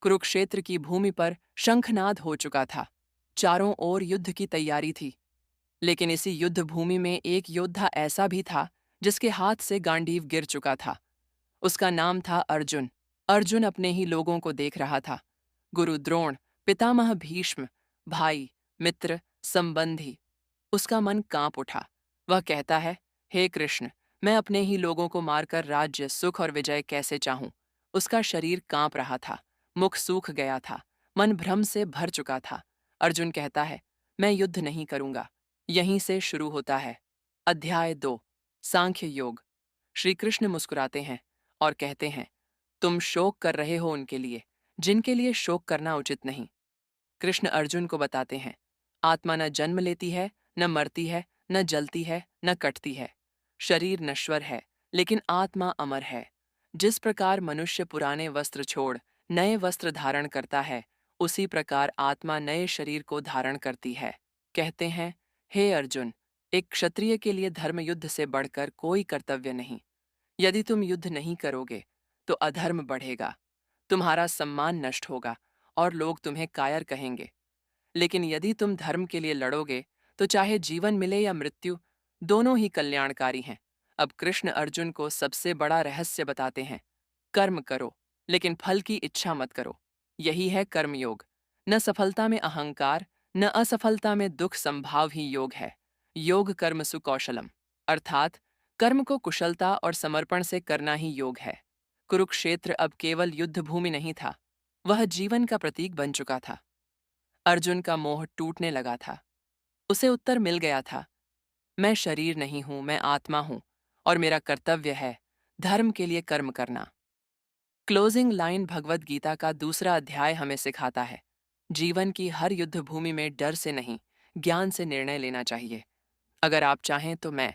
कुरुक्षेत्र की भूमि पर शंखनाद हो चुका था। चारों ओर युद्ध की तैयारी थी। लेकिन इसी युद्ध भूमि में एक योद्धा ऐसा भी था जिसके हाथ से गांडीव गिर चुका था। उसका नाम था अर्जुन। अर्जुन अपने ही लोगों को देख रहा था। गुरु द्रोण, पितामह भीष्म, भाई, मित्र, संबंधी। उसका मन कांप उठा। वह कहता है, हे कृष्ण, मैं अपने ही लोगों को मारकर राज्य, सुख और विजय कैसे चाहूं। उसका शरीर कांप रहा था, मुख सूख गया था, मन भ्रम से भर चुका था। अर्जुन कहता है, मैं युद्ध नहीं करूंगा। यहीं से शुरू होता है अध्याय 2, सांख्य योग। श्री कृष्ण मुस्कुराते हैं और कहते हैं, तुम शोक कर रहे हो उनके लिए जिनके लिए शोक करना उचित नहीं। कृष्ण अर्जुन को बताते हैं, आत्मा न जन्म लेती है, न मरती है, न जलती है, न कटती है। शरीर नश्वर है, लेकिन आत्मा अमर है। जिस प्रकार मनुष्य पुराने वस्त्र छोड़ नए वस्त्र धारण करता है, उसी प्रकार आत्मा नए शरीर को धारण करती है। कहते हैं, हे अर्जुन, एक क्षत्रिय के लिए धर्म युद्ध से बढ़कर कोई कर्तव्य नहीं। यदि तुम युद्ध नहीं करोगे, तो अधर्म बढ़ेगा, तुम्हारा सम्मान नष्ट होगा और लोग तुम्हें कायर कहेंगे। लेकिन यदि तुम धर्म के लिए लड़ोगे, तो चाहे जीवन मिले या मृत्यु, दोनों ही कल्याणकारी हैं। अब कृष्ण अर्जुन को सबसे बड़ा रहस्य बताते हैं। कर्म करो, लेकिन फल की इच्छा मत करो। यही है कर्मयोग। न सफलता में अहंकार, न असफलता में दुख संभाव ही योग है। योग कर्म सुकौशलम, अर्थात कर्म को कुशलता और समर्पण से करना ही योग है। कुरुक्षेत्र अब केवल युद्ध भूमि नहीं था, वह जीवन का प्रतीक बन चुका था। अर्जुन का मोह टूटने लगा था। उसे उत्तर मिल गया था, मैं शरीर नहीं हूं, मैं आत्मा हूं, और मेरा कर्तव्य है धर्म के लिए कर्म करना। क्लोजिंग लाइन भगवद गीता का दूसरा अध्याय हमें सिखाता है, जीवन की हर युद्ध भूमि में डर से नहीं, ज्ञान से निर्णय लेना चाहिए। अगर आप चाहें तो मैं